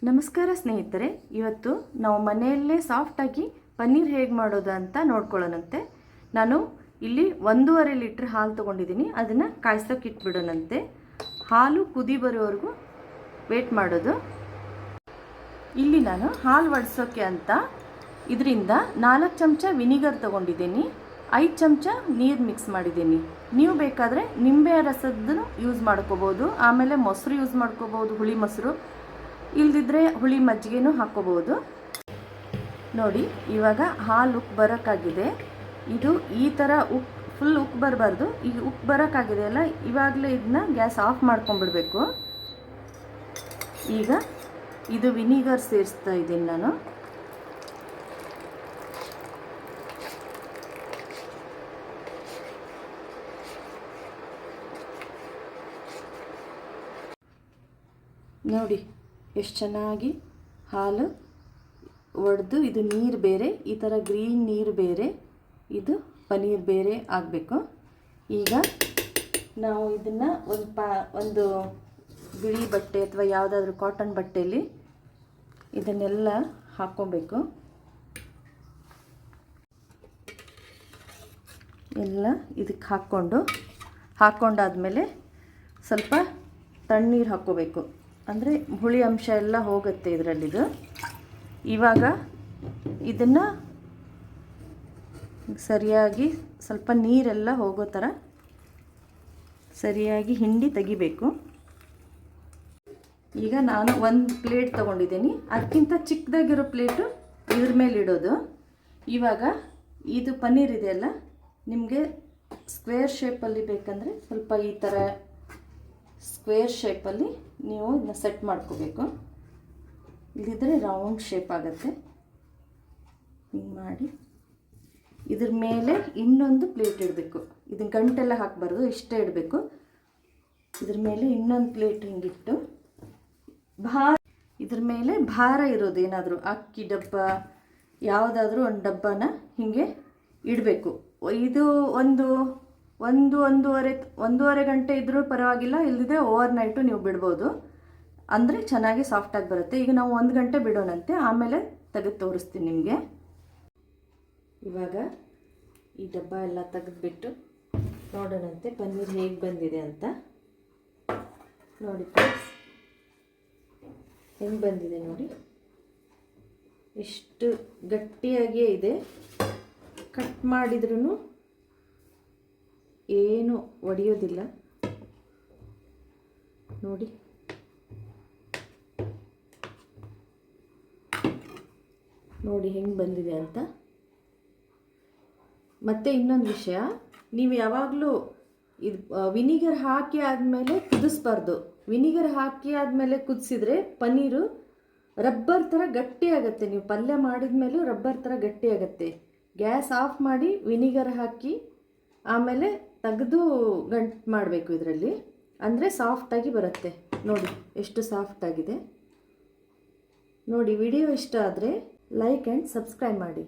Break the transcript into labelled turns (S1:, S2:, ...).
S1: ನಮಸ್ಕಾರ ಸ್ನೇಹಿತರೆ, ಇವತ್ತು ನಾವು ಮನೆಯಲ್ಲೇ ಸಾಫ್ಟಾಗಿ ಪನ್ನೀರ್ ಹೇಗೆ ಮಾಡೋದು ಅಂತ ನೋಡ್ಕೊಳ್ಳೋಣಂತೆ. ನಾನು ಇಲ್ಲಿ 1.5 ಲೀಟ್ರ್ ಹಾಲು ತೊಗೊಂಡಿದ್ದೀನಿ. ಅದನ್ನು ಕಾಯಿಸೋಕೆ ಇಟ್ಬಿಡೋಣಂತೆ. ಹಾಲು ಕುದಿ ಬರೋವರೆಗೂ ವೇಟ್ ಮಾಡೋದು. ಇಲ್ಲಿ ನಾನು ಹಾಲು ಒಡಿಸೋಕ್ಕೆ ಅಂತ ಇದರಿಂದ 4 ಚಮಚ ವಿನಿಗರ್ ತೊಗೊಂಡಿದ್ದೀನಿ, 5 ಚಮಚ ನೀರು ಮಿಕ್ಸ್ ಮಾಡಿದ್ದೀನಿ. ನೀವು ಬೇಕಾದರೆ ನಿಂಬೆ ರಸದನ್ನು ಯೂಸ್ ಮಾಡ್ಕೋಬೋದು, ಆಮೇಲೆ ಮೊಸರು ಯೂಸ್ ಮಾಡ್ಕೋಬೋದು, ಹುಳಿ ಮೊಸರು. ಇಲ್ದಿದ್ರೆ ಹುಳಿ ಮಜ್ಜಿಗೆನೂ ಹಾಕ್ಕೋಬೋದು. ನೋಡಿ, ಇವಾಗ ಹಾಲು ಉಪ್ಪು ಬರೋಕ್ಕಾಗಿದೆ. ಇದು ಈ ಥರ ಫುಲ್ ಉಪ್ಪು ಬರಬಾರ್ದು. ಈಗ ಉಪ್ಪು ಬರೋಕ್ಕಾಗಿದೆ ಅಲ್ಲ, ಇವಾಗಲೇ ಇದನ್ನ ಗ್ಯಾಸ್ ಆಫ್ ಮಾಡ್ಕೊಂಡ್ಬಿಡ್ಬೇಕು. ಈಗ ಇದು ವಿನಿಗರ್ ಸೇರಿಸ್ತಾ ಇದ್ದೀನಿ ನಾನು. ನೋಡಿ ಎಷ್ಟು ಚೆನ್ನಾಗಿ ಹಾಲು ಒಡೆದು, ಇದು ನೀರು ಬೇರೆ, ಈ ಥರ ಗ್ರೀನ್ ನೀರು ಬೇರೆ, ಇದು ಪನ್ನೀರ್ ಬೇರೆ ಆಗಬೇಕು. ಈಗ ನಾವು ಇದನ್ನು ಒಂದು ಬಿಳಿ ಬಟ್ಟೆ ಅಥವಾ ಯಾವುದಾದ್ರೂ ಕಾಟನ್ ಬಟ್ಟೆಯಲ್ಲಿ ಇದನ್ನೆಲ್ಲ ಹಾಕ್ಕೊಬೇಕು. ಎಲ್ಲ ಇದಕ್ಕೆ ಹಾಕ್ಕೊಂಡಾದ್ಮೇಲೆ ಸ್ವಲ್ಪ ತಣ್ಣೀರು ಹಾಕ್ಕೋಬೇಕು. ಅಂದರೆ ಹುಳಿ ಅಂಶ ಎಲ್ಲ ಹೋಗುತ್ತೆ ಇದರಲ್ಲಿದು. ಇವಾಗ ಇದನ್ನು ಸರಿಯಾಗಿ ಸ್ವಲ್ಪ ನೀರೆಲ್ಲ ಹೋಗೋ ಥರ ಸರಿಯಾಗಿ ಹಿಂಡಿ ತೆಗಿಬೇಕು. ಈಗ ನಾನು ಒಂದು ಪ್ಲೇಟ್ ತೊಗೊಂಡಿದ್ದೀನಿ, ಅದಕ್ಕಿಂತ ಚಿಕ್ಕದಾಗಿರೋ ಪ್ಲೇಟು ಇದ್ರ ಮೇಲೆ ಇಡೋದು. ಇವಾಗ ಇದು ಪನ್ನೀರ್ ಇದೆಯಲ್ಲ, ನಿಮಗೆ ಸ್ಕ್ವೇರ್ ಶೇಪಲ್ಲಿ ಬೇಕಂದರೆ ಸ್ವಲ್ಪ ಈ ಥರ ಸ್ಕ್ವೇರ್ ಶೇಪಲ್ಲಿ ನೀವು ಇದನ್ನ ಸೆಟ್ ಮಾಡ್ಕೋಬೇಕು. ಇಲ್ಲಿದ್ದರೆ ರೌಂಡ್ ಶೇಪ್ ಆಗುತ್ತೆ. ಹಿಂಗೆ ಮಾಡಿ ಇದ್ರ ಮೇಲೆ ಇನ್ನೊಂದು ಪ್ಲೇಟ್ ಇಡಬೇಕು. ಇದನ್ನ ಗಂಟೆಲ್ಲ ಹಾಕಬಾರ್ದು, ಇಷ್ಟೇ ಇಡಬೇಕು. ಇದ್ರ ಮೇಲೆ ಇನ್ನೊಂದು ಪ್ಲೇಟ್ ಹಿಂಗಿಟ್ಟು ಇದ್ರ ಮೇಲೆ ಭಾರ ಇರೋದು ಏನಾದರೂ ಅಕ್ಕಿ ಡಬ್ಬ, ಯಾವುದಾದ್ರೂ ಒಂದು ಡಬ್ಬನ ಹೀಗೆ ಇಡಬೇಕು. ಇದು ಒಂದೂವರೆ ಗಂಟೆ ಇದ್ರೂ ಪರವಾಗಿಲ್ಲ, ಇಲ್ಲದಿದ್ದರೆ ಓವರ್ ನೈಟು ನೀವು ಬಿಡ್ಬೋದು. ಅಂದರೆ ಚೆನ್ನಾಗಿ ಸಾಫ್ಟಾಗಿ ಬರುತ್ತೆ. ಈಗ ನಾವು 1 ಗಂಟೆ ಬಿಡೋಣಂತೆ, ಆಮೇಲೆ ತೆಗೆದು ತೋರಿಸ್ತೀನಿ ನಿಮಗೆ. ಇವಾಗ ಈ ಡಬ್ಬ ಎಲ್ಲ ತೆಗೆದುಬಿಟ್ಟು ನೋಡೋಣಂತೆ ಪನ್ನೀರ್ ಹೇಗೆ ಬಂದಿದೆ ಅಂತ. ನೋಡಿ ಫ್ರೆಂಡ್ಸ್, ಹೆಂಗೆ ಬಂದಿದೆ ನೋಡಿ, ಎಷ್ಟು ಗಟ್ಟಿಯಾಗಿಯೇ ಇದೆ. ಕಟ್ ಮಾಡಿದ್ರೂ ಏನು ಒಡೆಯೋದಿಲ್ಲ. ನೋಡಿ, ನೋಡಿ ಹೆಂಗೆ ಬಂದಿದೆ ಅಂತ. ಮತ್ತು ಇನ್ನೊಂದು ವಿಷಯ, ನೀವು ಯಾವಾಗಲೂ ಇದು ವಿನಿಗರ್ ಹಾಕಿ ಆದಮೇಲೆ ಕುದಿಸ್ಬಾರ್ದು. ವಿನಿಗರ್ ಹಾಕಿ ಆದಮೇಲೆ ಕುದಿಸಿದ್ರೆ ಪನ್ನೀರು ರಬ್ಬರ್ ಥರ ಗಟ್ಟಿ ಆಗುತ್ತೆ. ನೀವು ಪಲ್ಯ ಮಾಡಿದ ಮೇಲೂ ರಬ್ಬರ್ ಥರ ಗಟ್ಟಿ ಆಗುತ್ತೆ. ಗ್ಯಾಸ್ ಆಫ್ ಮಾಡಿ ವಿನಿಗರ್ ಹಾಕಿ ಆಮೇಲೆ ತೆಗೆದು ಗಂಟು ಮಾಡಬೇಕು ಇದರಲ್ಲಿ, ಅಂದರೆ ಸಾಫ್ಟಾಗಿ ಬರುತ್ತೆ. ನೋಡಿ ಎಷ್ಟು ಸಾಫ್ಟಾಗಿದೆ ನೋಡಿ. ವಿಡಿಯೋ ಇಷ್ಟ ಆದರೆ ಲೈಕ್ ಆ್ಯಂಡ್ ಸಬ್ಸ್ಕ್ರೈಬ್ ಮಾಡಿ.